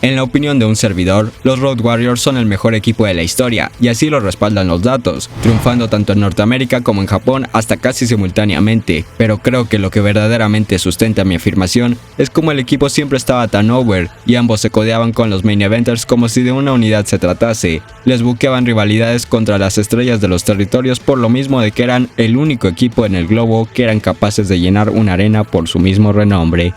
En la opinión de un servidor, los Road Warriors son el mejor equipo de la historia, y así lo respaldan los datos, triunfando tanto en Norteamérica como en Japón hasta casi simultáneamente. Pero creo que lo que verdaderamente sustenta mi afirmación es como el equipo siempre estaba tan over, y ambos se codeaban con los main eventers como si de una unidad se tratase. Les buqueaban rivalidades contra las estrellas de los territorios por lo mismo de que eran el único equipo en el globo que eran capaces de llenar una arena por su mismo renombre.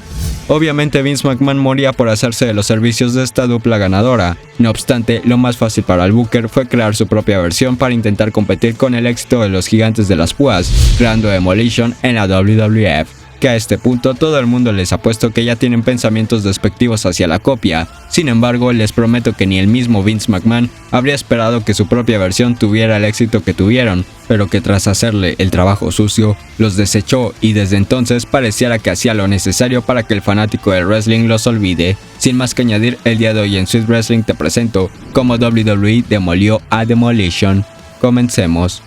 Obviamente Vince McMahon moría por hacerse de los servicios de esta dupla ganadora. No obstante, lo más fácil para el Booker fue crear su propia versión para intentar competir con el éxito de los gigantes de las púas, creando Demolition en la WWF, que a este punto todo el mundo les ha puesto que ya tienen pensamientos despectivos hacia la copia. Sin embargo, les prometo que ni el mismo Vince McMahon habría esperado que su propia versión tuviera el éxito que tuvieron, pero que tras hacerle el trabajo sucio, los desechó y desde entonces pareciera que hacía lo necesario para que el fanático del wrestling los olvide. Sin más que añadir, el día de hoy en Sweet Wrestling te presento cómo WWE demolió a Demolition. Comencemos.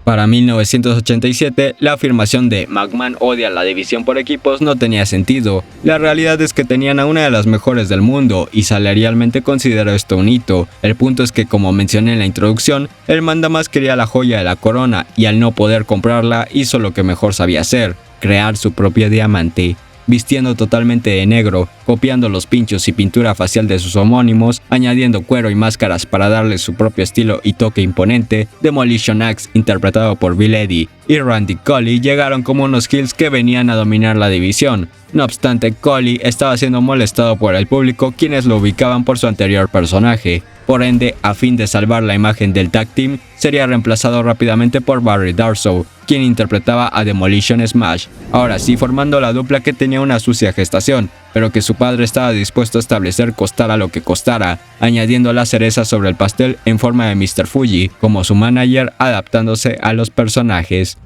Para 1987, la afirmación de McMahon odia la división por equipos no tenía sentido. La realidad es que tenían a una de las mejores del mundo y salarialmente considero esto un hito. El punto es que, como mencioné en la introducción, el mandamás quería la joya de la corona y al no poder comprarla hizo lo que mejor sabía hacer: crear su propio diamante. Vistiendo totalmente de negro, copiando los pinchos y pintura facial de sus homónimos, añadiendo cuero y máscaras para darle su propio estilo y toque imponente, Demolition Axe, interpretado por Bill Eddy, y Randy Colley llegaron como unos heels que venían a dominar la división. No obstante, Colley estaba siendo molestado por el público, quienes lo ubicaban por su anterior personaje. Por ende, a fin de salvar la imagen del tag team, sería reemplazado rápidamente por Barry Darsow, quien interpretaba a Demolition Smash, ahora sí formando la dupla que tenía una sucia gestación, pero que su padre estaba dispuesto a establecer costara lo que costara, añadiendo la cereza sobre el pastel en forma de Mr. Fuji como su manager, adaptándose a los personajes.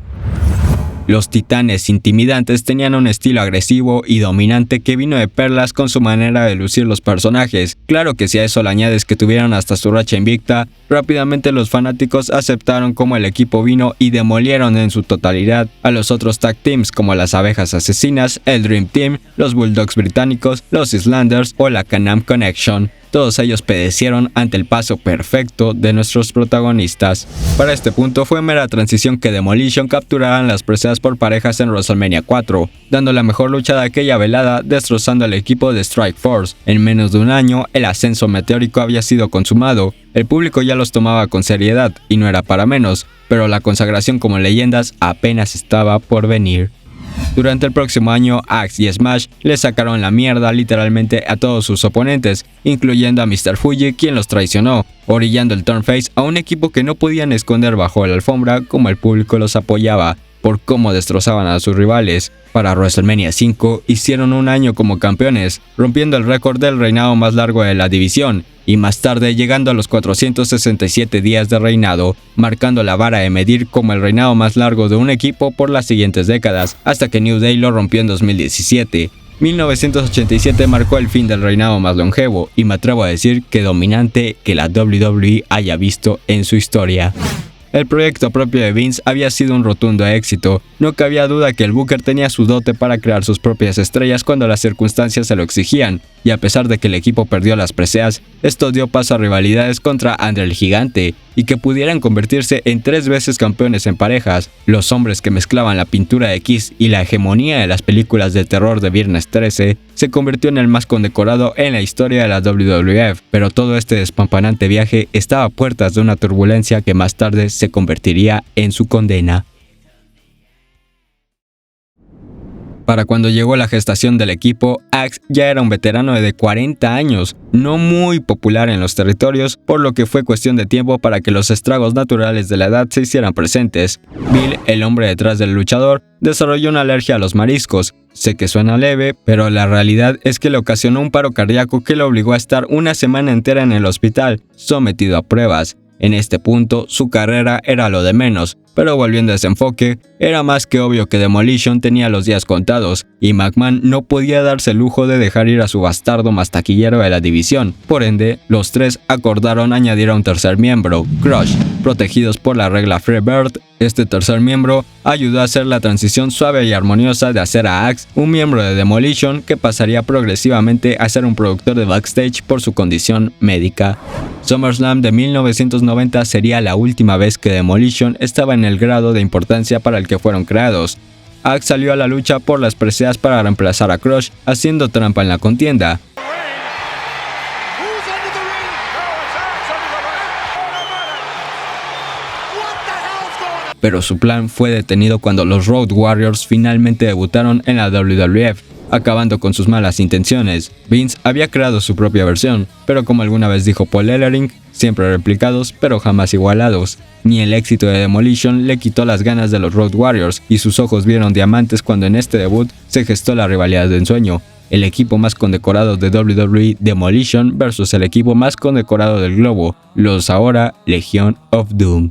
Los titanes intimidantes tenían un estilo agresivo y dominante que vino de perlas con su manera de lucir los personajes. Claro que si a eso le añades que tuvieron hasta su racha invicta, rápidamente los fanáticos aceptaron cómo el equipo vino y demolieron en su totalidad a los otros tag teams como las Abejas Asesinas, el Dream Team, los Bulldogs británicos, los Islanders o la Can-Am Connection. Todos ellos padecieron ante el paso perfecto de nuestros protagonistas. Para este punto fue mera transición que Demolition capturaran las preseas por parejas en WrestleMania 4, dando la mejor lucha de aquella velada, destrozando al equipo de Strike Force. En menos de un año, el ascenso meteórico había sido consumado, el público ya los tomaba con seriedad, y no era para menos, pero la consagración como leyendas apenas estaba por venir. Durante el próximo año, Axe y Smash le sacaron la mierda literalmente a todos sus oponentes, incluyendo a Mr. Fuji, quien los traicionó, orillando el Turnface a un equipo que no podían esconder bajo la alfombra como el público los apoyaba, por cómo destrozaban a sus rivales. Para WrestleMania 5 hicieron un año como campeones, rompiendo el récord del reinado más largo de la división, y más tarde llegando a los 467 días de reinado, marcando la vara de medir como el reinado más largo de un equipo por las siguientes décadas, hasta que New Day lo rompió en 2017. 1987 marcó el fin del reinado más longevo, y me atrevo a decir que dominante que la WWE haya visto en su historia. El proyecto propio de Vince había sido un rotundo éxito. No cabía duda que el Booker tenía su dote para crear sus propias estrellas cuando las circunstancias se lo exigían, y a pesar de que el equipo perdió las preseas, esto dio paso a rivalidades contra Andre el Gigante, y que pudieran convertirse en 3 veces campeones en parejas. Los hombres que mezclaban la pintura de Kiss y la hegemonía de las películas de terror de Viernes 13 se convirtió en el más condecorado en la historia de la WWF, pero todo este despampanante viaje estaba a puertas de una turbulencia que más tarde se convertiría en su condena. Para cuando llegó la gestación del equipo, Axe ya era un veterano de 40 años, no muy popular en los territorios, por lo que fue cuestión de tiempo para que los estragos naturales de la edad se hicieran presentes. Bill, el hombre detrás del luchador, desarrolló una alergia a los mariscos. Sé que suena leve, pero la realidad es que le ocasionó un paro cardíaco que lo obligó a estar una semana entera en el hospital, sometido a pruebas. En este punto, su carrera era lo de menos, pero volviendo a ese enfoque, era más que obvio que Demolition tenía los días contados, y McMahon no podía darse el lujo de dejar ir a su bastardo más taquillero de la división. Por ende, los tres acordaron añadir a un tercer miembro, Crush. Protegidos por la regla Freebird, este tercer miembro ayudó a hacer la transición suave y armoniosa de hacer a Axe un miembro de Demolition que pasaría progresivamente a ser un productor de backstage por su condición médica. SummerSlam de 1990 sería la última vez que Demolition estaba en el grado de importancia para el que fueron creados. Axe salió a la lucha por las preseas para reemplazar a Crush, haciendo trampa en la contienda. Pero su plan fue detenido cuando los Road Warriors finalmente debutaron en la WWF, acabando con sus malas intenciones. Vince había creado su propia versión, pero como alguna vez dijo Paul Ellering, siempre replicados pero jamás igualados. Ni el éxito de Demolition le quitó las ganas de los Road Warriors, y sus ojos vieron diamantes cuando en este debut se gestó la rivalidad de ensueño. El equipo más condecorado de WWE, Demolition, versus el equipo más condecorado del globo, los ahora Legion of Doom.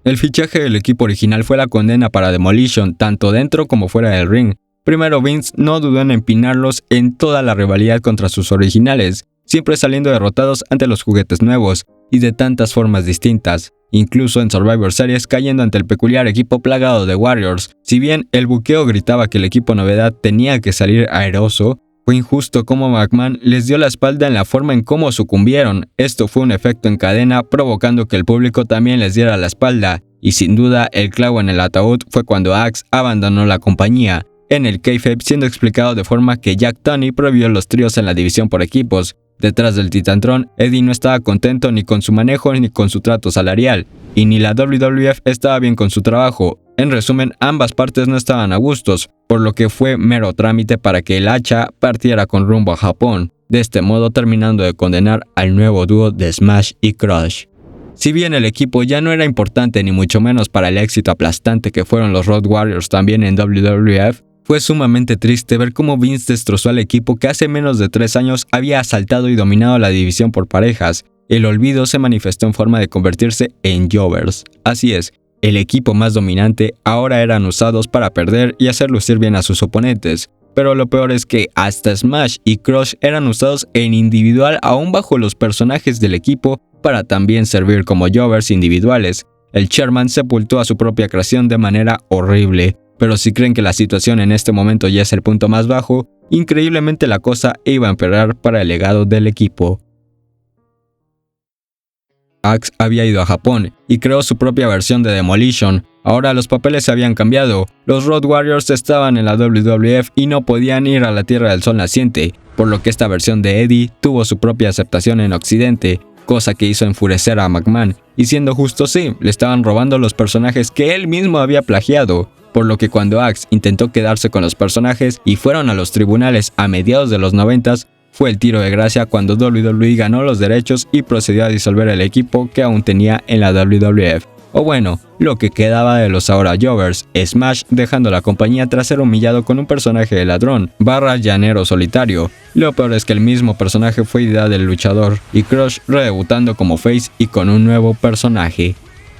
El fichaje del equipo original fue la condena para Demolition, tanto dentro como fuera del ring. Primero, Vince no dudó en empinarlos en toda la rivalidad contra sus originales, siempre saliendo derrotados ante los juguetes nuevos, y de tantas formas distintas, incluso en Survivor Series cayendo ante el peculiar equipo plagado de Warriors. Si bien el buqueo gritaba que el equipo novedad tenía que salir airoso, fue injusto cómo McMahon les dio la espalda en la forma en cómo sucumbieron. Esto fue un efecto en cadena, provocando que el público también les diera la espalda, y sin duda el clavo en el ataúd fue cuando Axe abandonó la compañía. En el kayfabe siendo explicado de forma que Jack Tunney prohibió los tríos en la división por equipos. Detrás del Titantron, Eddie no estaba contento ni con su manejo ni con su trato salarial, y ni la WWF estaba bien con su trabajo. En resumen, ambas partes no estaban a gustos, por lo que fue mero trámite para que el hacha partiera con rumbo a Japón, de este modo terminando de condenar al nuevo dúo de Smash y Crush. Si bien el equipo ya no era importante ni mucho menos para el éxito aplastante que fueron los Road Warriors también en WWF, fue sumamente triste ver cómo Vince destrozó al equipo que hace menos de 3 años había asaltado y dominado la división por parejas. El olvido se manifestó en forma de convertirse en jobbers. Así es, el equipo más dominante ahora eran usados para perder y hacer lucir bien a sus oponentes. Pero lo peor es que hasta Smash y Crush eran usados en individual aún bajo los personajes del equipo para también servir como jobbers individuales. El chairman sepultó a su propia creación de manera horrible. Pero si creen que la situación en este momento ya es el punto más bajo, increíblemente la cosa iba a empeorar para el legado del equipo. Axe había ido a Japón y creó su propia versión de Demolition. Ahora los papeles se habían cambiado. Los Road Warriors estaban en la WWF y no podían ir a la Tierra del Sol naciente, por lo que esta versión de Eddie tuvo su propia aceptación en Occidente, cosa que hizo enfurecer a McMahon, y siendo justo sí, le estaban robando los personajes que él mismo había plagiado. Por lo que cuando Axe intentó quedarse con los personajes y fueron a los tribunales a mediados de los 90s, fue el tiro de gracia cuando WWE ganó los derechos y procedió a disolver el equipo que aún tenía en la WWF. O bueno, lo que quedaba de los ahora jobbers, Smash dejando la compañía tras ser humillado con un personaje de ladrón, llanero solitario. Lo peor es que el mismo personaje fue idea del luchador, y Crush redebutando como face y con un nuevo personaje.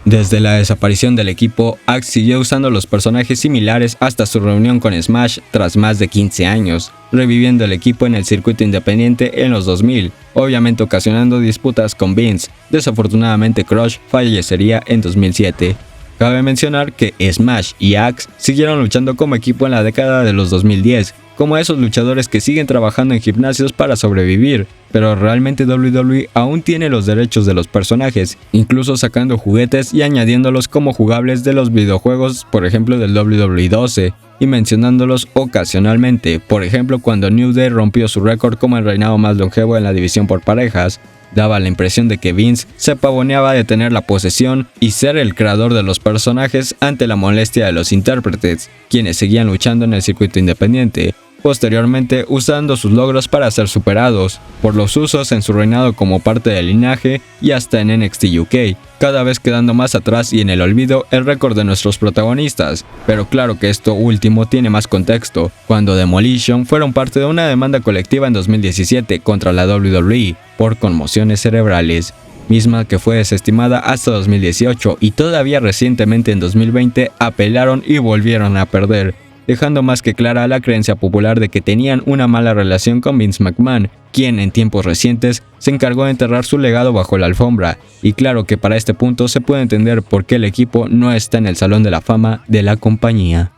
Desde la desaparición del equipo, Axe siguió usando los personajes similares hasta su reunión con Smash tras más de 15 años, reviviendo el equipo en el circuito independiente en los 2000, obviamente ocasionando disputas con Vince. Desafortunadamente Crush fallecería en 2007. Cabe mencionar que Smash y Axe siguieron luchando como equipo en la década de los 2010, como esos luchadores que siguen trabajando en gimnasios para sobrevivir, pero realmente WWE aún tiene los derechos de los personajes, incluso sacando juguetes y añadiéndolos como jugables de los videojuegos, por ejemplo del WWE 12, y mencionándolos ocasionalmente, por ejemplo cuando New Day rompió su récord como el reinado más longevo en la división por parejas. Daba la impresión de que Vince se pavoneaba de tener la posesión y ser el creador de los personajes ante la molestia de los intérpretes, quienes seguían luchando en el circuito independiente. posteriormente usando sus logros para ser superados por los usos en su reinado como parte del linaje y hasta en NXT UK, cada vez quedando más atrás y en el olvido el récord de nuestros protagonistas. Pero claro que esto último tiene más contexto, cuando Demolition fueron parte de una demanda colectiva en 2017 contra la WWE por conmociones cerebrales, misma que fue desestimada hasta 2018 y todavía recientemente en 2020 apelaron y volvieron a perder, dejando más que clara la creencia popular de que tenían una mala relación con Vince McMahon, quien en tiempos recientes se encargó de enterrar su legado bajo la alfombra, y claro que para este punto se puede entender por qué el equipo no está en el Salón de la Fama de la compañía.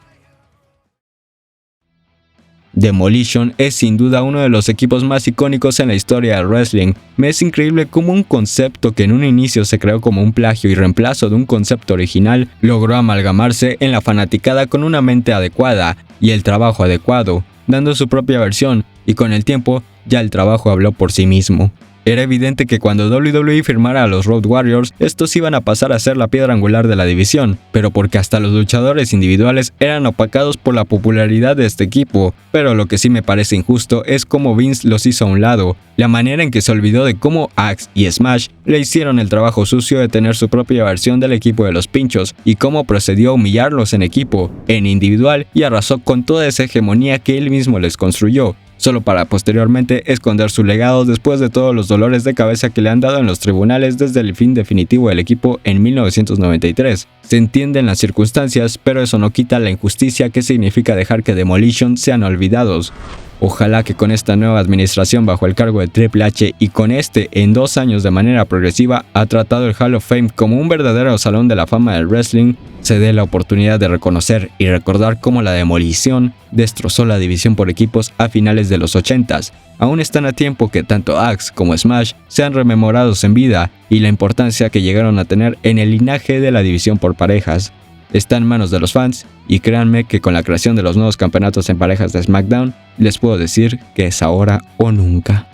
Demolition es sin duda uno de los equipos más icónicos en la historia del wrestling. Me es increíble cómo un concepto que en un inicio se creó como un plagio y reemplazo de un concepto original logró amalgamarse en la fanaticada con una mente adecuada y el trabajo adecuado, dando su propia versión, y con el tiempo ya el trabajo habló por sí mismo. Era evidente que cuando WWE firmara a los Road Warriors, estos iban a pasar a ser la piedra angular de la división, pero porque hasta los luchadores individuales eran opacados por la popularidad de este equipo. Pero lo que sí me parece injusto es cómo Vince los hizo a un lado, la manera en que se olvidó de cómo Axe y Smash le hicieron el trabajo sucio de tener su propia versión del equipo de los pinchos, y cómo procedió a humillarlos en equipo, en individual, y arrasó con toda esa hegemonía que él mismo les construyó, solo para posteriormente esconder su legado después de todos los dolores de cabeza que le han dado en los tribunales desde el fin definitivo del equipo en 1993. Se entienden las circunstancias, pero eso no quita la injusticia que significa dejar que Demolition sean olvidados. Ojalá que con esta nueva administración bajo el cargo de Triple H y con en 2 años de manera progresiva ha tratado el Hall of Fame como un verdadero salón de la fama del wrestling, se dé la oportunidad de reconocer y recordar cómo la Demolición destrozó la división por equipos a finales de los 80s. Aún están a tiempo que tanto Axe como Smash sean rememorados en vida, y la importancia que llegaron a tener en el linaje de la división por parejas está en manos de los fans, y créanme que con la creación de los nuevos campeonatos en parejas de SmackDown, les puedo decir que es ahora o nunca.